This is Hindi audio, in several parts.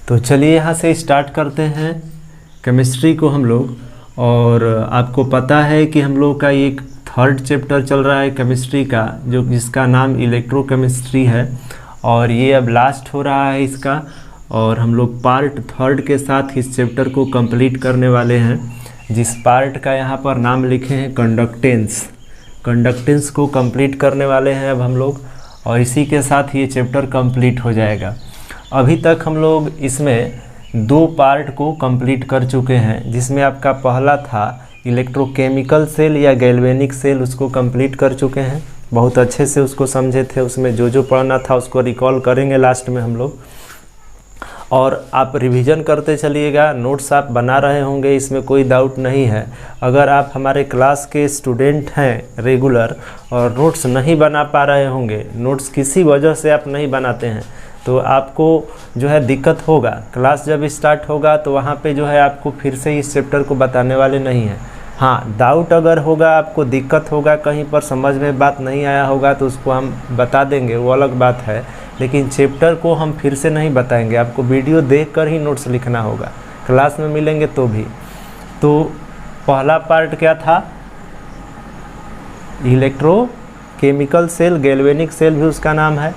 तो चलिए यहाँ से स्टार्ट करते हैं केमिस्ट्री को हम लोग। और आपको पता है कि हम लोग का एक थर्ड चैप्टर चल रहा है केमिस्ट्री का, जो जिसका नाम इलेक्ट्रोकेमिस्ट्री है, और ये अब लास्ट हो रहा है इसका। और हम लोग पार्ट थर्ड के साथ इस चैप्टर को कंप्लीट करने वाले हैं, जिस पार्ट का यहाँ पर नाम लिखे हैं कंडक्टेंस। कंडक्टेंस को कंप्लीट करने वाले हैं अब हम लोग, और इसी के साथ ये चैप्टर कंप्लीट हो जाएगा। अभी तक हम लोग इसमें 2 पार्ट को कंप्लीट कर चुके हैं, जिसमें आपका पहला था इलेक्ट्रोकेमिकल सेल या गैल्वेनिक सेल, उसको कंप्लीट कर चुके हैं। बहुत अच्छे से उसको समझे थे, उसमें जो जो पढ़ना था उसको रिकॉल करेंगे लास्ट में हम लोग। और आप रिवीजन करते चलिएगा, नोट्स आप बना रहे होंगे, इसमें कोई डाउट नहीं है। अगर आप हमारे क्लास के स्टूडेंट हैं रेगुलर और नोट्स नहीं बना पा रहे होंगे, नोट्स किसी वजह से आप नहीं बनाते हैं, तो आपको जो है दिक्कत होगा। क्लास जब स्टार्ट होगा तो वहाँ पे जो है आपको फिर से इस चैप्टर को बताने वाले नहीं हैं। हाँ, डाउट अगर होगा, आपको दिक्कत होगा, कहीं पर समझ में बात नहीं आया होगा, तो उसको हम बता देंगे, वो अलग बात है। लेकिन चैप्टर को हम फिर से नहीं बताएंगे, आपको वीडियो देखकर ही नोट्स लिखना होगा। क्लास में मिलेंगे तो भी। तो पहला पार्ट क्या था? इलेक्ट्रोकेमिकल सेल, गैल्वेनिक सेल भी उसका नाम है।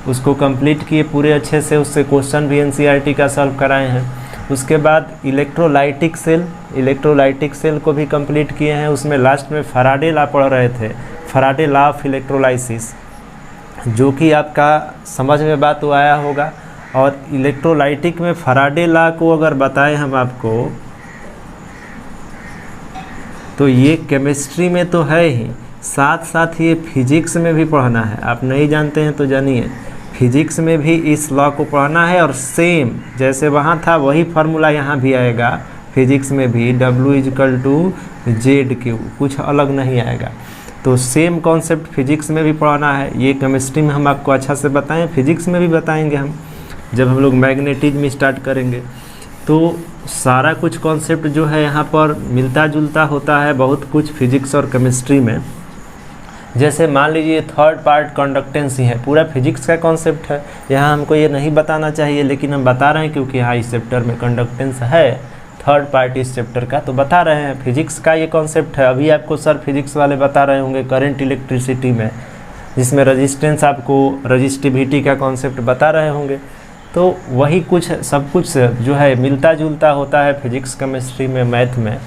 उसको कंप्लीट किए पूरे अच्छे से, उससे क्वेश्चन भी एनसीईआरटी का सॉल्व कराए हैं। उसके बाद इलेक्ट्रोलाइटिक सेल, इलेक्ट्रोलाइटिक सेल को भी कंप्लीट किए हैं। उसमें लास्ट में फैराडे लॉ पढ़ रहे थे, फैराडे लॉ ऑफ इलेक्ट्रोलाइसिस, जो कि आपका समझ में बात तो आया होगा। और इलेक्ट्रोलाइटिक में फैराडे लॉ को अगर बताएं हम आपको, तो ये केमिस्ट्री में तो है ही, साथ साथ ये फिजिक्स में भी पढ़ना है। आप नहीं जानते हैं तो जानिए, फिजिक्स में भी इस लॉ को पढ़ना है। और सेम जैसे वहाँ था वही फार्मूला यहाँ भी आएगा, फिजिक्स में भी W=ZQ, कुछ अलग नहीं आएगा। तो सेम कॉन्सेप्ट फिजिक्स में भी पढ़ना है। ये केमिस्ट्री में हम आपको अच्छा से बताएं, फिजिक्स में भी बताएंगे हम, जब हम लोग मैग्नेटिज्म स्टार्ट करेंगे। तो सारा कुछ कॉन्सेप्ट जो है यहाँ पर मिलता जुलता होता है बहुत कुछ फिजिक्स और केमिस्ट्री में। जैसे मान लीजिए थर्ड पार्ट कंडक्टेंस ही है, पूरा फिजिक्स का कॉन्सेप्ट है। यहाँ हमको ये नहीं बताना चाहिए, लेकिन हम बता रहे हैं क्योंकि यहाँ इस चैप्टर में कंडक्टेंस है, थर्ड पार्ट इस चैप्टर का, तो बता रहे हैं। फिजिक्स का ये कॉन्सेप्ट है। अभी आपको सर फिजिक्स वाले बता रहे होंगे करंट इलेक्ट्रिसिटी में, जिसमें रजिस्टेंस, आपको रजिस्टिविटी का कॉन्सेप्ट बता रहे होंगे। तो वही कुछ सब कुछ जो है मिलता जुलता होता है फिजिक्स, केमिस्ट्री में, मैथ में।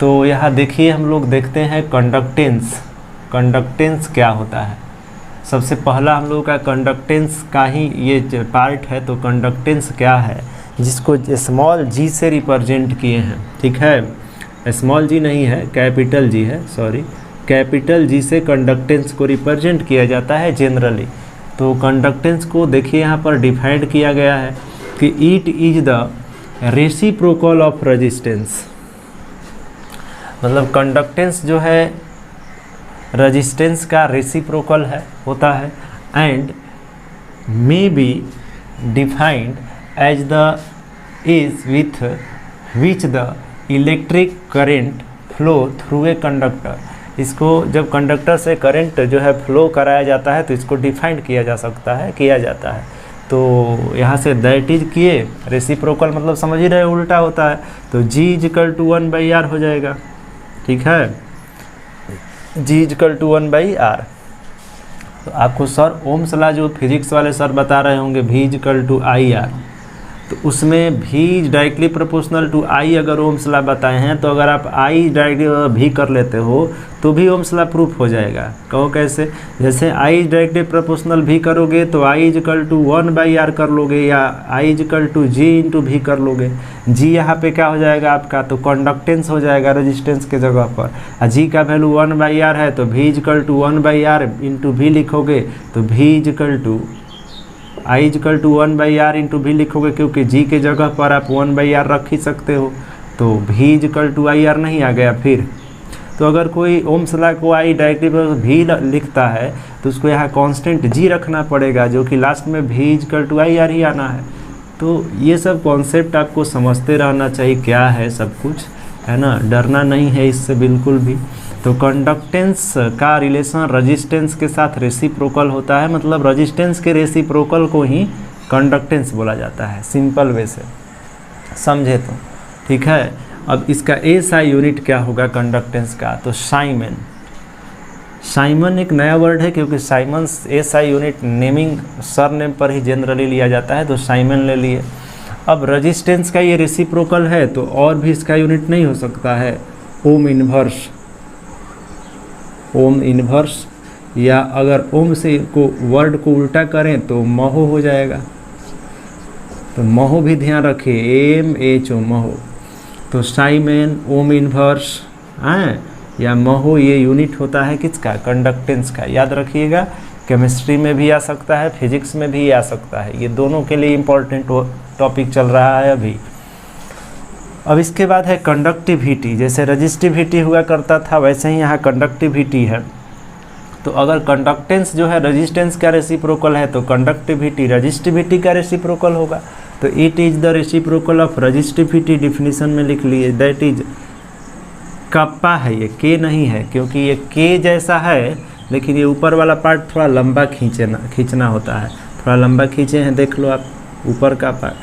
तो यहाँ देखिए, हम लोग देखते हैं कंडक्टेंस। कंडक्टेंस क्या होता है? सबसे पहला हम लोगों का कंडक्टेंस का ही ये पार्ट है। तो कंडक्टेंस क्या है, जिसको स्मॉल जी से रिप्रेजेंट किए हैं, ठीक है। स्मॉल जी नहीं है, कैपिटल जी है, सॉरी, कैपिटल जी से कंडक्टेंस को रिप्रेजेंट किया जाता है जनरली। तो कंडक्टेंस को देखिए यहाँ पर डिफाइंड किया गया है कि it is the reciprocal of resistance. मतलब कंडक्टेंस जो है रेजिस्टेंस का रेसिप्रोकल है, होता है। And may be defined as the ease with which the electric current flow through a conductor. इसको जब कंडक्टर से करंट जो है फ्लो कराया जाता है, तो इसको डिफाइंड किया जा सकता है, किया जाता है। तो यहाँ से दैट इज किए, रेसिप्रोकल मतलब समझ ही रहे, उल्टा होता है। तो G=1/R हो जाएगा, ठीक है। G=1/R। तो आपको सर ओम्स लॉ जो फिजिक्स वाले सर बता रहे होंगे, V=IR, तो उसमें V directly proportional to I अगर ओम्स लॉ बताए हैं, तो अगर आप I डायरेक्टली V कर लेते हो तो भी ओम्स लॉ प्रूफ हो जाएगा। कहो कैसे? जैसे I डायरेक्टली प्रोपोर्शनल V करोगे तो I=1/R कर लोगे, या I=G/V कर लोगे। G यहाँ पे क्या हो जाएगा आपका? तो कंडक्टेंस हो जाएगा रेजिस्टेंस के जगह पर। G का वैल्यू 1/R है, तो V=1/R इंटू V लिखोगे, तो I=1/R इंटू V लिखोगे, क्योंकि G के जगह पर आप 1/R रख ही सकते हो। तो V=IR नहीं आ गया फिर। तो अगर कोई ओम्स लॉ को I डायरेक्टली V लिखता है, तो उसको यहाँ कांस्टेंट G रखना पड़ेगा, जो कि लास्ट में V=IR ही आना है। तो ये सब कॉन्सेप्ट आपको समझते रहना चाहिए, क्या है सब कुछ, है ना। डरना नहीं है इससे बिल्कुल भी। तो कंडक्टेंस का रिलेशन रेजिस्टेंस के साथ रेसिप्रोकल होता है, मतलब रेजिस्टेंस के रेसिप्रोकल को ही कंडक्टेंस बोला जाता है, सिंपल वे से समझे तो, ठीक है। अब इसका एसआई यूनिट क्या होगा कंडक्टेंस का, तो साइमन। साइमन एक नया वर्ड है क्योंकि Simon SI unit naming surname पर ही जनरली लिया जाता है, तो साइमन ले लिए। अब रेजिस्टेंस का ये रेसिप्रोकल है तो और भी इसका यूनिट नहीं हो सकता है, ओम इन्वर्स। ओम इन्वर्स, या अगर ओम से को वर्ड को उल्टा करें तो महो हो जाएगा, तो महो भी ध्यान रखिए, MHO महो। तो साइमन, ओम इन्वर्स या महो, ये यूनिट होता है किसका, कंडक्टेंस का। याद रखिएगा, केमिस्ट्री में भी आ सकता है, फिजिक्स में भी आ सकता है, ये दोनों के लिए इम्पोर्टेंट टॉपिक चल रहा है अभी। अब इसके बाद है कंडक्टिविटी। जैसे रजिस्टिविटी हुआ करता था वैसे ही यहाँ कंडक्टिविटी है। तो अगर कंडक्टेंस जो है रेजिस्टेंस का रेसिप्रोकल है तो कंडक्टिविटी रजिस्टिविटी का रेसिप्रोकल होगा। तो it is the reciprocal of resistivity, definition में लिख लिए, दैट इज कप्पा है, ये के नहीं है क्योंकि ये के जैसा है लेकिन ये ऊपर वाला पार्ट थोड़ा लंबा खींचना होता है, थोड़ा लंबा खींचे हैं, देख लो आप ऊपर का पार्ट,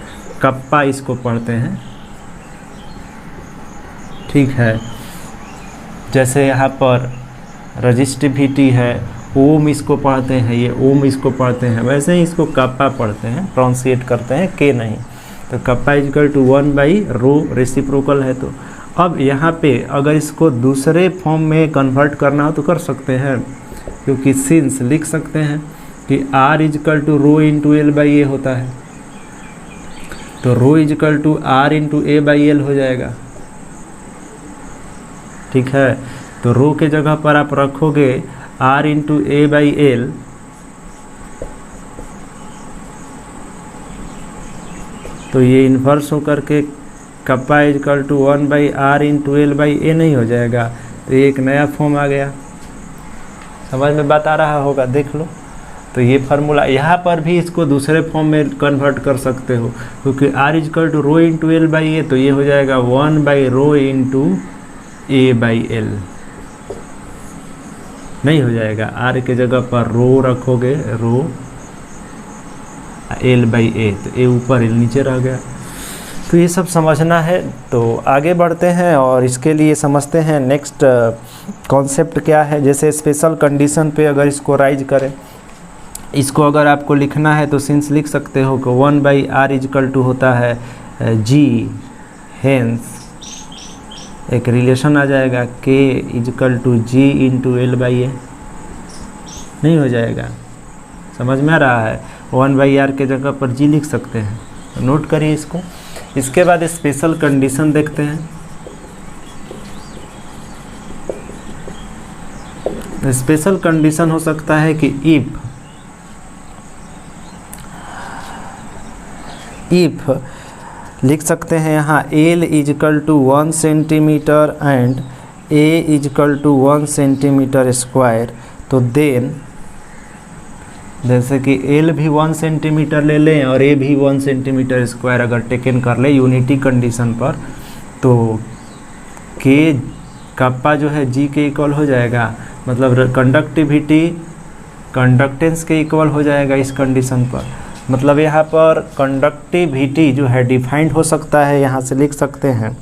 कप्पा इसको पढ़ते हैं, ठीक है। जैसे यहाँ पर रजिस्टिविटी है, ओम इसको पढ़ते हैं, ये ओम इसको पढ़ते हैं, वैसे ही इसको कप्पा पढ़ते हैं, प्रोनाउंसिएट करते हैं, के नहीं। तो कप्पा इक्वल टू 1/ρ रेसिप्रोकल है। तो अब यहाँ पे अगर इसको दूसरे फॉर्म में कन्वर्ट करना हो तो कर सकते हैं, क्योंकि सिंस लिख सकते हैं कि R equal to ρ into L/A होता है, तो ρ equal to R into A/L हो जाएगा, ठीक है। तो रो के जगह पर आप रखोगे R इंटू A/L, तो ये इन्वर्स होकर के kappa equal to 1/R into L/A नहीं हो जाएगा, तो ये एक नया फॉर्म आ गया। समझ में बात आ रहा होगा, देख लो। तो ये फार्मूला यहाँ पर भी इसको दूसरे फॉर्म में कन्वर्ट कर सकते हो, क्योंकि R equal to ρ into L/A, तो ये हो जाएगा 1/ρ इंटू A/L, नहीं हो जाएगा। R के जगह पर रो रखोगे, रो L/A, तो A ऊपर L नीचे रह गया। तो ये सब समझना है। तो आगे बढ़ते हैं और इसके लिए समझते हैं नेक्स्ट कॉन्सेप्ट क्या है। जैसे स्पेशल कंडीशन पे अगर इसको राइज करें, इसको अगर आपको लिखना है तो सिंस लिख सकते हो कि 1/R इक्वल टू होता है G, हेंस एक रिलेशन आ जाएगा K equal to G into L/A, नहीं हो जाएगा। समझ में आ रहा है, 1/R के जगह पर G लिख सकते हैं, तो नोट करिए इसको। इसके बाद स्पेशल कंडीशन देखते हैं। स्पेशल कंडीशन हो सकता है कि इफ लिख सकते हैं यहाँ L equal to 1 centimetre and A equal to 1 centimetre square, तो देन जैसे कि L भी 1 सेंटीमीटर ले लें और A भी 1 सेंटीमीटर स्क्वायर अगर टेकन कर ले यूनिटी कंडीशन पर, तो K कप्पा जो है G के इक्वल हो जाएगा, मतलब कंडक्टिविटी कंडक्टेंस के इक्वल हो जाएगा इस कंडीशन पर। मतलब यहाँ पर कंडक्टिविटी जो है डिफाइंड हो सकता है, यहाँ से लिख सकते हैं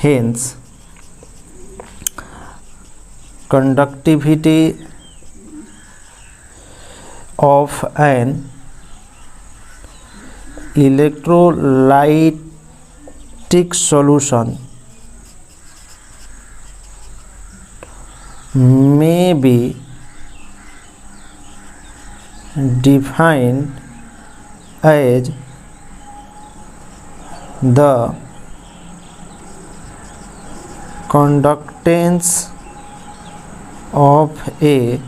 hence conductivity of an electrolytic solution may be defined as the conductance of a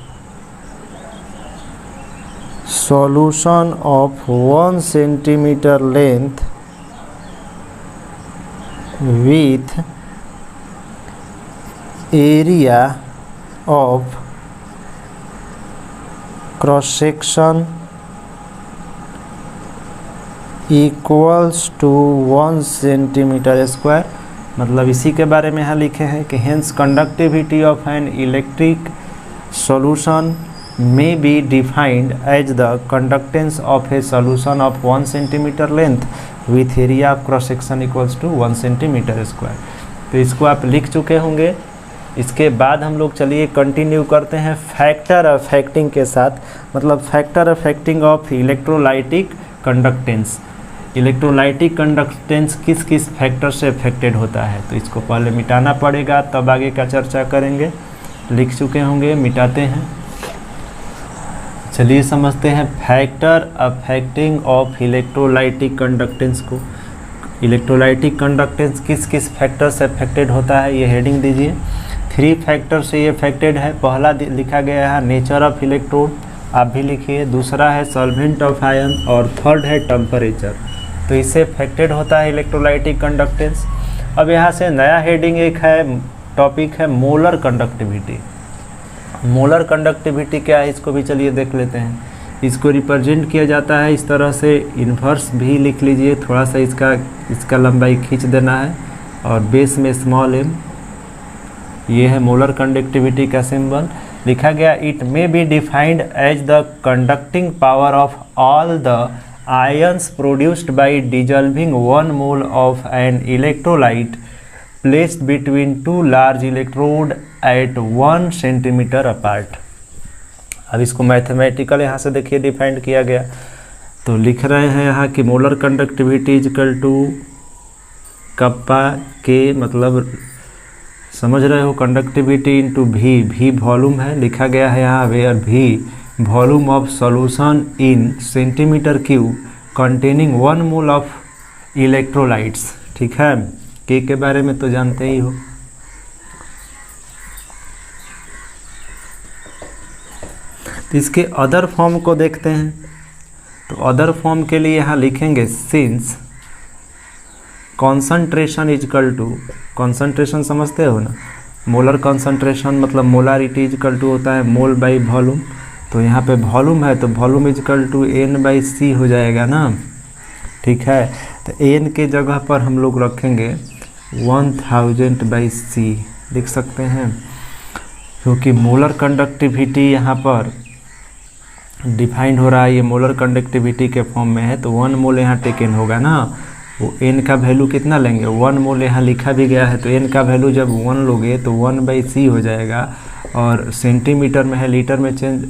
solution of 1 centimeter length with area of cross section equals to 1 centimetre square. मतलब इसी के बारे में यहाँ लिखे हैं कि hence conductivity of an electric solution may be defined as the conductance of a solution of 1 centimeter length with area of cross section equals to 1 centimeter square। तो इसको आप लिख चुके होंगे। इसके बाद हम लोग चलिए कंटिन्यू करते हैं फैक्टर अफेक्टिंग के साथ, मतलब factor affecting of electrolytic conductance. Electrolytic conductance किस किस फैक्टर से अफेक्टेड होता है, तो इसको पहले मिटाना पड़ेगा तब आगे का चर्चा करेंगे। लिख चुके होंगे, मिटाते हैं। चलिए समझते हैं factor affecting of electrolytic conductance को। इलेक्ट्रोलाइटिक कंडक्टेंस किस किस फैक्टर से अफेक्टेड होता है, ये हेडिंग दीजिए। 3 फैक्टर से ये अफेक्टेड है। पहला लिखा गया है नेचर ऑफ इलेक्ट्रोड, आप भी लिखिए। दूसरा है सॉल्वेंट ऑफ आयन और थर्ड है टेम्परेचर। तो इससे अफेक्टेड होता है इलेक्ट्रोलाइटिक कंडक्टेंस। अब यहाँ से नया हेडिंग एक है, टॉपिक है मोलर कंडक्टिविटी। मोलर कंडक्टिविटी क्या है, इसको भी चलिए देख लेते हैं। इसको रिप्रेजेंट किया जाता है इस तरह से, इन्वर्स भी लिख लीजिए, थोड़ा सा इसका लंबाई खींच देना है और बेस में स्मॉल m। ये है मोलर कंडक्टिविटी का सिंबल। लिखा गया it may be defined as the conducting power of all the ions produced by dissolving 1 mole of an electrolyte placed between 2 large electrode at 1 centimetre apart. अब इसको मैथमेटिकल यहाँ से देखिए डिफाइंड किया गया। तो लिख रहे हैं यहाँ कि molar conductivity equal to kappa के, मतलब समझ रहे हो, कंडक्टिविटी इंटू भी वॉल्यूम है। लिखा गया है यहाँ वेयर भी volume of solution in centimetre cube containing 1 mole of electrolytes. ठीक है, के बारे में तो जानते ही हो। तो इसके अदर फॉर्म को देखते हैं। तो अदर फॉर्म के लिए यहाँ लिखेंगे since concentration equal to, concentration समझते हो ना, मोलर कॉन्सनट्रेशन मतलब मोलारिटी इजकल टू होता है मोल बाई वॉल्यूम। तो यहाँ पे वॉल्यूम है तो वॉल्यूम इजकल टू n/c हो जाएगा ना। ठीक है, तो n के जगह पर हम लोग रखेंगे 1000/c लिख सकते हैं, क्योंकि मोलर कंडक्टिविटी यहाँ पर डिफाइंड हो रहा है, ये मोलर कंडक्टिविटी के फॉर्म में है। तो 1 मोल यहाँ टेकन होगा ना, वो n का वैल्यू कितना लेंगे, 1 मोल यहाँ लिखा भी गया है। तो n का वैल्यू जब 1 लोगे तो 1/c हो जाएगा। और सेंटीमीटर में है, लीटर में चेंज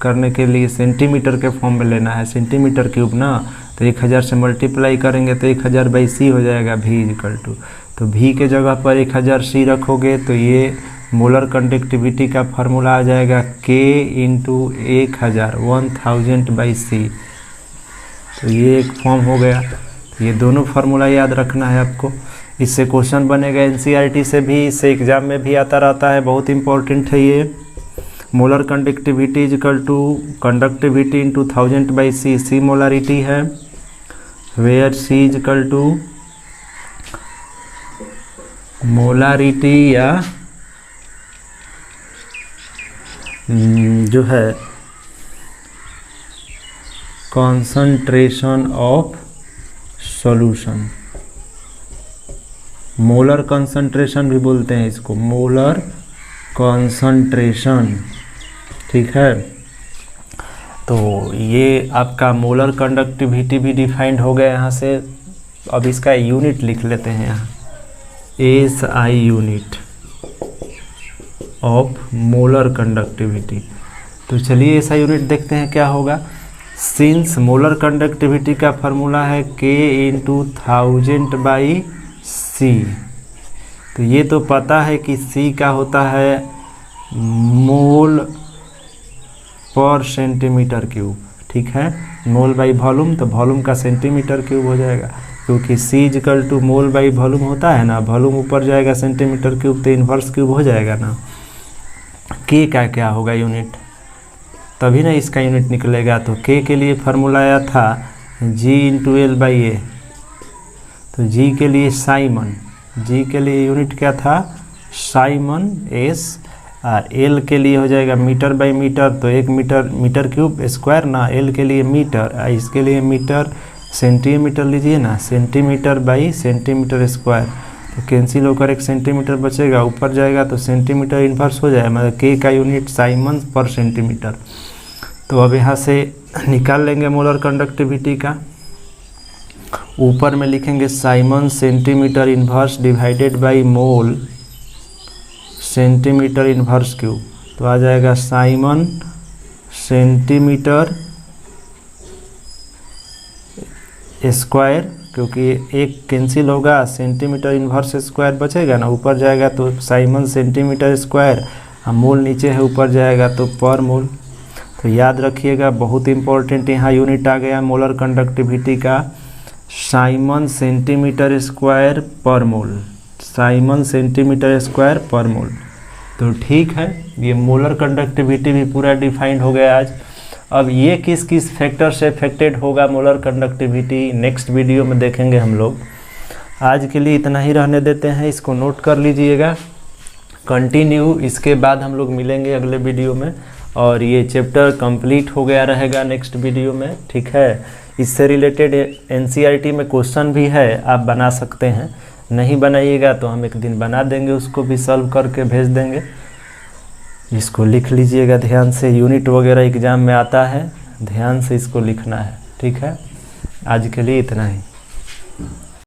करने के लिए सेंटीमीटर के फॉर्म में लेना है, सेंटीमीटर क्यूब ना। तो 1000 से मल्टीप्लाई करेंगे तो 1000/c हो जाएगा v इक्वल टू। तो v के जगह पर 1000c रखोगे तो ये मोलर कंडक्टिविटी का फार्मूला आ जाएगा k इंटू 1000/c। तो ये एक फॉर्म हो गया। ये दोनों फार्मूला याद रखना है आपको। इससे क्वेश्चन बनेगा एनसीईआरटी से भी, इससे एग्जाम में भी आता रहता है, बहुत इंपॉर्टेंट है ये। Molar conductivity equal to conductivity into 1000/c, C molarity है, where c equal to molarity या जो है concentration of solution. Molar concentration भी बोलते हैं इसको, मोलर कंसंट्रेशन। ठीक है, तो ये आपका मोलर कंडक्टिविटी भी डिफाइंड हो गया यहाँ से। अब इसका यूनिट लिख लेते हैं यहाँ, SI unit of molar conductivity. तो चलिए SI यूनिट देखते हैं क्या होगा। सिंस मोलर कंडक्टिविटी का फार्मूला है k इंटू 1000/c। तो ये तो पता है कि c का होता है मोल पर सेंटीमीटर क्यूब। ठीक है, मोल बाई वॉल्यूम, तो वॉल्यूम का सेंटीमीटर क्यूब हो जाएगा, क्योंकि c equal to mole by volume होता है ना। वॉल्यूम ऊपर जाएगा सेंटीमीटर क्यूब तो इन्वर्स क्यूब हो जाएगा ना। k का क्या होगा यूनिट, तभी ना इसका यूनिट निकलेगा। तो k के लिए फार्मूला आया था g इंटू L/A। तो g के लिए साइमन, g के लिए यूनिट क्या था साइमन s, और l के लिए हो जाएगा मीटर बाई मीटर। तो 1 मीटर, मीटर क्यूब स्क्वायर ना, l के लिए मीटर, इसके लिए मीटर, सेंटीमीटर लीजिए ना, सेंटीमीटर बाई सेंटीमीटर स्क्वायर। तो कैंसिल होकर 1 सेंटीमीटर बचेगा, ऊपर जाएगा तो सेंटीमीटर इन्वर्स हो जाएगा, मतलब के का यूनिट साइमन्स पर सेंटीमीटर। तो अब यहाँ से निकाल लेंगे मोलर कंडक्टिविटी का। ऊपर में लिखेंगे Simons centimetre inverse divided by mole centimetre inverse cube. तो आ जाएगा साइमन सेंटीमीटर स्क्वायर, क्योंकि एक कैंसिल होगा, सेंटीमीटर इन्वर्स स्क्वायर बचेगा ना, ऊपर जाएगा तो साइमन सेंटीमीटर स्क्वायर, मोल नीचे है ऊपर जाएगा तो पर मोल। तो याद रखिएगा, बहुत इंपॉर्टेंट यहाँ यूनिट आ गया मोलर कंडक्टिविटी का, साइमन सेंटीमीटर स्क्वायर पर मोल, साइमन सेंटीमीटर स्क्वायर पर मोल। तो ठीक है, ये मोलर कंडक्टिविटी भी पूरा डिफाइंड हो गया आज। अब ये किस किस फैक्टर से अफेक्टेड होगा मोलर कंडक्टिविटी, नेक्स्ट वीडियो में देखेंगे हम लोग। आज के लिए इतना ही रहने देते हैं, इसको नोट कर लीजिएगा। कंटिन्यू इसके बाद हम लोग मिलेंगे अगले वीडियो में, और ये चैप्टर कंप्लीट हो गया रहेगा नेक्स्ट वीडियो में, ठीक है। इससे रिलेटेड एनसीईआरटी में क्वेश्चन भी है, आप बना सकते हैं, नहीं बनाइएगा तो हम एक दिन बना देंगे, उसको भी सॉल्व करके भेज देंगे। इसको लिख लीजिएगा ध्यान से, यूनिट वगैरह एग्जाम में आता है, ध्यान से इसको लिखना है, ठीक है। आज के लिए इतना ही।